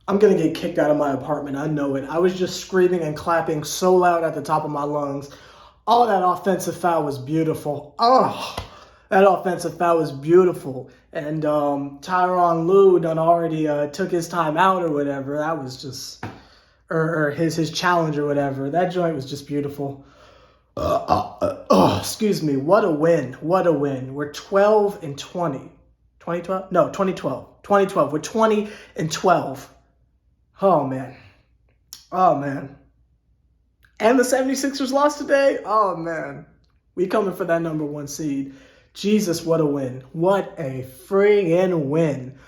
I'm going to get kicked out of my apartment. I know it. I was just screaming and clapping so loud at the top of my lungs. Oh, that offensive foul was beautiful. Oh, that offensive foul was beautiful. And Tyronn Lue done already took his time out or whatever. That was just, or his challenge or whatever. That joint was just beautiful. Excuse me. What a win. What a win. We're 12 and 20. 2012? No, 2012. 2012. We're 20 and 12. Oh, man. Oh, man. And the 76ers lost today? Oh, man. We coming for that number one seed. Jesus, what a win. What a friggin' win.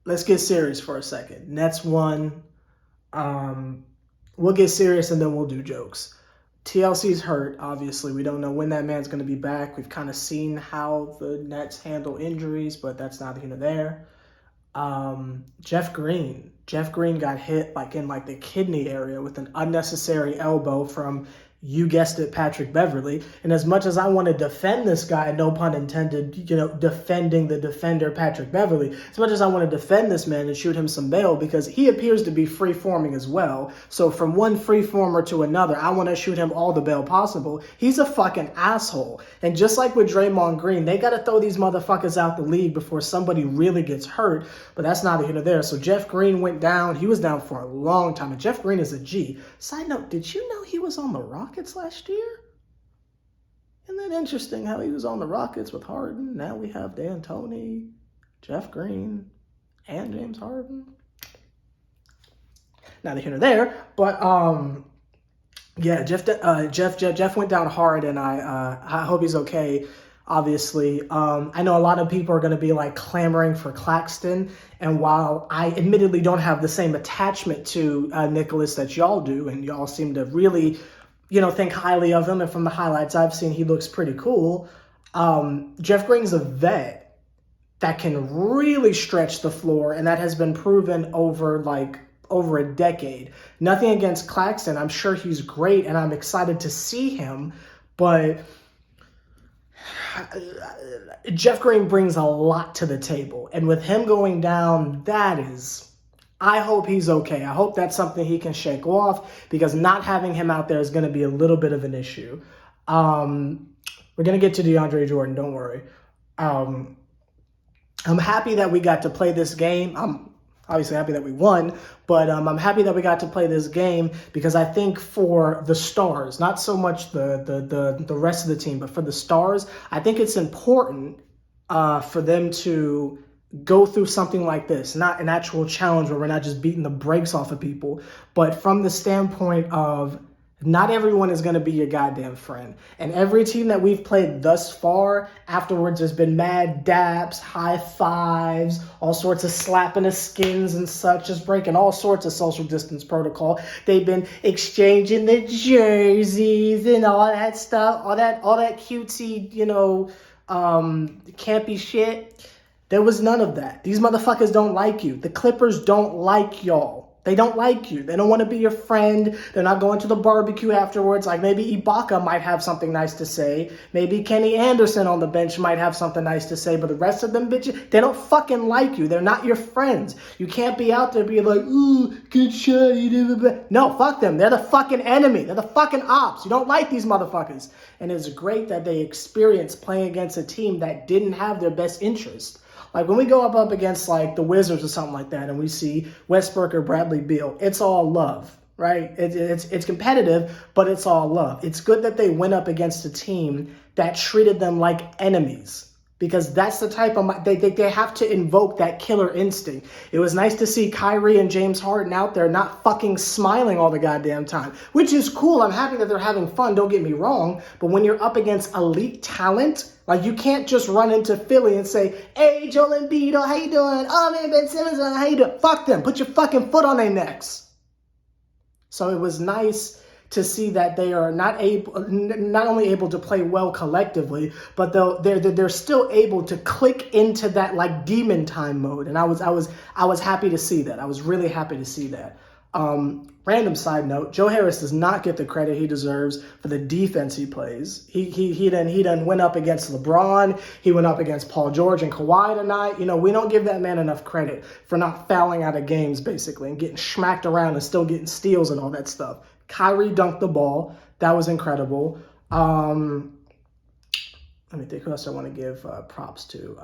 Let's get serious for a second. Nets won. We'll get serious and then we'll do jokes. TLC's hurt, obviously. We don't know when that man's going to be back. We've kind of seen how the Nets handle injuries, but that's neither here nor there. Jeff Green got hit in the kidney area with an unnecessary elbow from, you guessed it, Patrick Beverley. And as much as I want to defend this guy, no pun intended, defending the defender Patrick Beverley, as much as I want to defend this man and shoot him some bail because he appears to be free-forming as well. So from one free-former to another, I want to shoot him all the bail possible. He's a fucking asshole. And just like with Draymond Green, they got to throw these motherfuckers out the league before somebody really gets hurt. But that's neither here nor there. So Jeff Green went down. He was down for a long time. And Jeff Green is a G. Side note, did you know he was on the Rockets last year? Isn't that interesting how he was on the Rockets with Harden? Now we have D'Antoni, Jeff Green, and James Harden. Neither here nor there, but yeah, Jeff went down hard, and I hope he's okay. Obviously, I know a lot of people are going to be clamoring for Claxton, and while I admittedly don't have the same attachment to Nicholas that y'all do, and y'all seem to really, think highly of him, and from the highlights I've seen, he looks pretty cool. Jeff Green's a vet that can really stretch the floor, and that has been proven over a decade. Nothing against Claxton. I'm sure he's great, and I'm excited to see him, but Jeff Green brings a lot to the table. And with him going down, I hope he's okay. I hope that's something he can shake off, because not having him out there is going to be a little bit of an issue. We're going to get to DeAndre Jordan, don't worry. I'm happy that we got to play this game. I'm obviously happy that we won, but I'm happy that we got to play this game, because I think for the stars, not so much the rest of the team, but for the stars, I think it's important for them to go through something like this, not an actual challenge where we're not just beating the brakes off of people, but from the standpoint of not everyone is going to be your goddamn friend. And every team that we've played thus far, afterwards there's been mad daps, high fives, all sorts of slapping of skins and such, just breaking all sorts of social distance protocol. They've been exchanging the jerseys and all that stuff, all that cutesy, campy shit. There was none of that. These motherfuckers don't like you. The Clippers don't like y'all. They don't like you. They don't want to be your friend. They're not going to the barbecue afterwards. Maybe Ibaka might have something nice to say. Maybe Kenny Anderson on the bench might have something nice to say. But the rest of them bitches, they don't fucking like you. They're not your friends. You can't be out there being like, ooh, good shot. No, fuck them. They're the fucking enemy. They're the fucking ops. You don't like these motherfuckers. And it's great that they experienced playing against a team that didn't have their best interest. When we go up against the Wizards or something like that, and we see Westbrook or Bradley Beal, it's all love, right? It's competitive, but it's all love. It's good that they went up against a team that treated them like enemies, because that's the type of they have to invoke that killer instinct. It was nice to see Kyrie and James Harden out there not fucking smiling all the goddamn time, which is cool. I'm happy that they're having fun, don't get me wrong, but when you're up against elite talent, you can't just run into Philly and say, hey, Joel Embiid, how you doing? Oh, man, Ben Simmons, how you doing? Fuck them. Put your fucking foot on their necks. So it was nice to see that they are not only able to play well collectively, but they're still able to click into that demon time mode. And I was happy to see that. I was really happy to see that. Random side note, Joe Harris does not get the credit he deserves for the defense he plays. He done went up against LeBron. He went up against Paul George and Kawhi tonight. We don't give that man enough credit for not fouling out of games, basically, and getting smacked around and still getting steals and all that stuff. Kyrie dunked the ball. That was incredible. Let me think who else I want to give props to.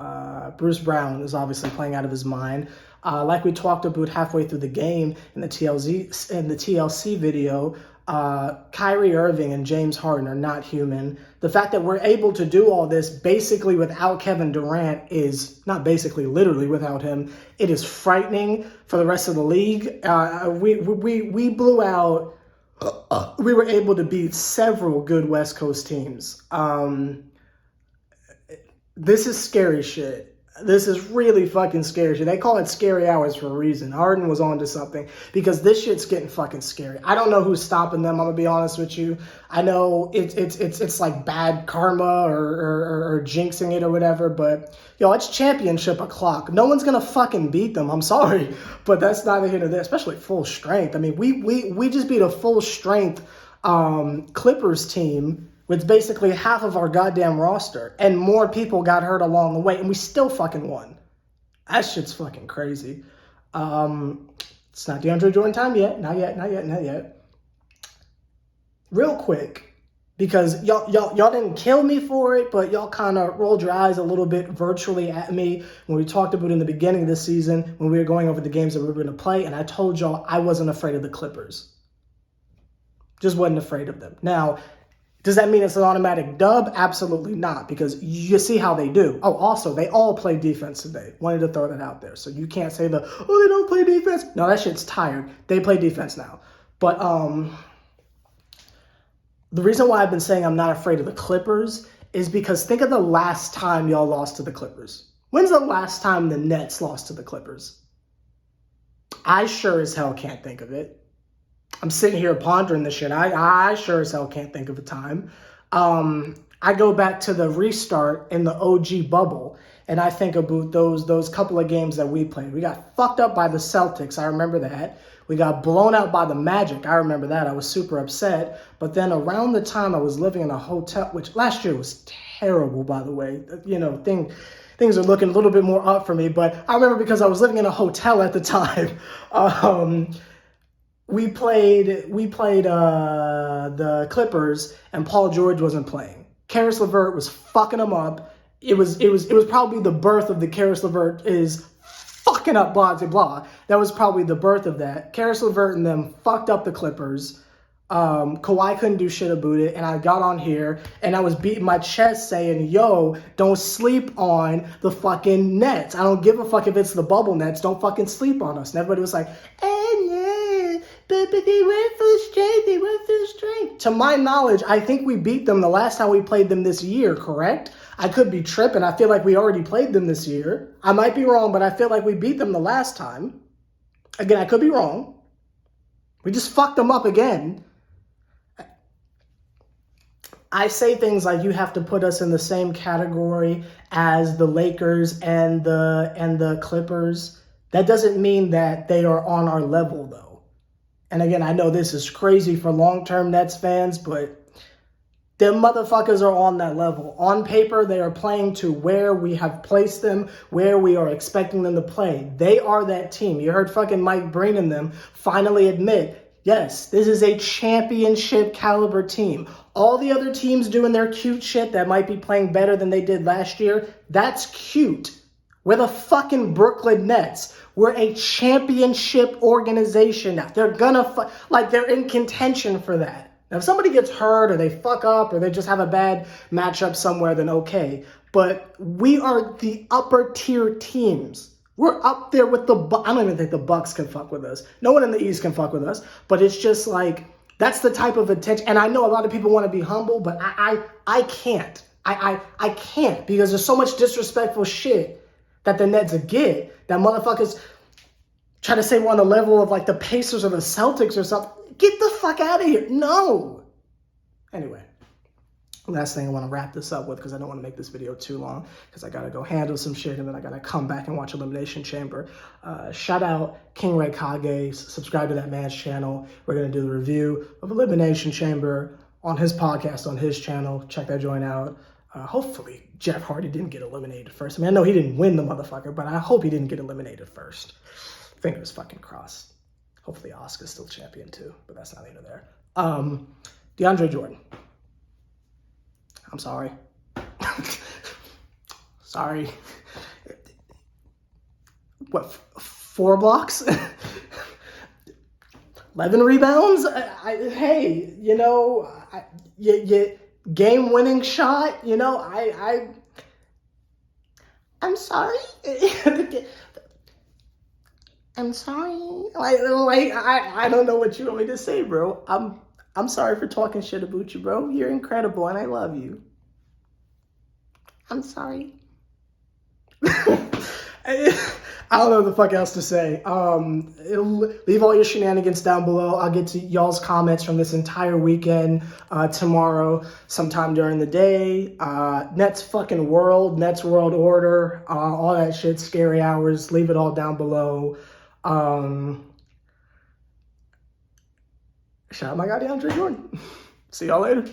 Bruce Brown is obviously playing out of his mind. Like we talked about halfway through the game in the TLC video, Kyrie Irving and James Harden are not human. The fact that we're able to do all this basically without Kevin Durant is not basically, literally without him. It is frightening for the rest of the league. We blew out. We were able to beat several good West Coast teams. This is scary shit. This is really fucking scary shit. They call it scary hours for a reason. Harden was on to something because this shit's getting fucking scary. I don't know who's stopping them. I'm gonna be honest with you. I know it's like bad karma or jinxing it or whatever, but it's championship o'clock. No one's gonna fucking beat them. I'm sorry, but that's neither here nor there. Especially full strength. I mean, we just beat a full strength Clippers team with basically half of our goddamn roster, and more people got hurt along the way, and we still fucking won. That shit's fucking crazy. It's not DeAndre Jordan time yet. Not yet. Real quick, because y'all didn't kill me for it, but y'all kind of rolled your eyes a little bit virtually at me when we talked about it in the beginning of the season when we were going over the games that we were going to play, and I told y'all I wasn't afraid of the Clippers. Just wasn't afraid of them. Now, does that mean it's an automatic dub? Absolutely not, because you see how they do. Oh, also, they all play defense today. Wanted to throw that out there. So you can't say they don't play defense. No, that shit's tired. They play defense now. But the reason why I've been saying I'm not afraid of the Clippers is because think of the last time y'all lost to the Clippers. When's the last time the Nets lost to the Clippers? I sure as hell can't think of it. I'm sitting here pondering this shit. I sure as hell can't think of a time. I go back to the restart in the OG bubble, and I think about those couple of games that we played. We got fucked up by the Celtics. I remember that. We got blown out by the Magic. I remember that. I was super upset. But then around the time I was living in a hotel, which last year was terrible, by the way. Things are looking a little bit more up for me. But I remember because I was living in a hotel at the time. We played the Clippers, and Paul George wasn't playing. Karis LeVert was fucking him up. It was probably the birth of the Karis LeVert is fucking up blah blah blah. That was probably the birth of that. Karis LeVert and them fucked up the Clippers. Kawhi couldn't do shit about it, and I got on here and I was beating my chest saying, yo, don't sleep on the fucking Nets. I don't give a fuck if it's the bubble Nets. Don't fucking sleep on us. And everybody was like, but they went full strength. To my knowledge, I think we beat them the last time we played them this year, correct? I could be tripping. I feel like we already played them this year. I might be wrong, but I feel like we beat them the last time. Again, I could be wrong. We just fucked them up again. I say things like you have to put us in the same category as the Lakers and the Clippers. That doesn't mean that they are on our level, though. And again, I know this is crazy for long-term Nets fans, but them motherfuckers are on that level. On paper, they are playing to where we have placed them, where we are expecting them to play. They are that team. You heard fucking Mike Breen and them finally admit, yes, this is a championship caliber team. All the other teams doing their cute shit that might be playing better than they did last year, that's cute. We're the fucking Brooklyn Nets. We're a championship organization now. They're gonna, they're in contention for that. Now, if somebody gets hurt or they fuck up or they just have a bad matchup somewhere, then okay. But we are the upper tier teams. We're up there with I don't even think the Bucks can fuck with us. No one in the East can fuck with us. But it's just that's the type of attention. And I know a lot of people want to be humble, but I can't. I can't, because there's so much disrespectful shit that the Nets get, that motherfuckers try to say we're on the level of the Pacers or the Celtics or something. Get the fuck out of here. No. Anyway, Last thing I want to wrap this up with, because I don't want to make this video too long, because I got to go handle some shit and then I got to come back and watch Elimination Chamber. Shout out King Ray Kage. Subscribe to that man's channel. We're going to do the review of Elimination Chamber on his podcast, on his channel. Check that joint out. Hopefully Jeff Hardy didn't get eliminated first. I mean, I know he didn't win the motherfucker, but I hope he didn't get eliminated first. Fingers fucking crossed. Hopefully Asuka's still champion too, but that's not either there. DeAndre Jordan. I'm sorry. Sorry. What, 4 blocks? 11 rebounds? Hey, you know, game-winning shot, you know, I'm sorry. I'm sorry. I don't know what you want me to say, bro. I'm sorry for talking shit about you, bro. You're incredible, and I love you. I'm sorry. I don't know what the fuck else to say. Leave all your shenanigans down below. I'll get to y'all's comments from this entire weekend tomorrow, sometime during the day. Nets fucking world, Nets world order, all that shit, scary hours. Leave it all down below. Shout out my guy DeAndre Jordan. See y'all later.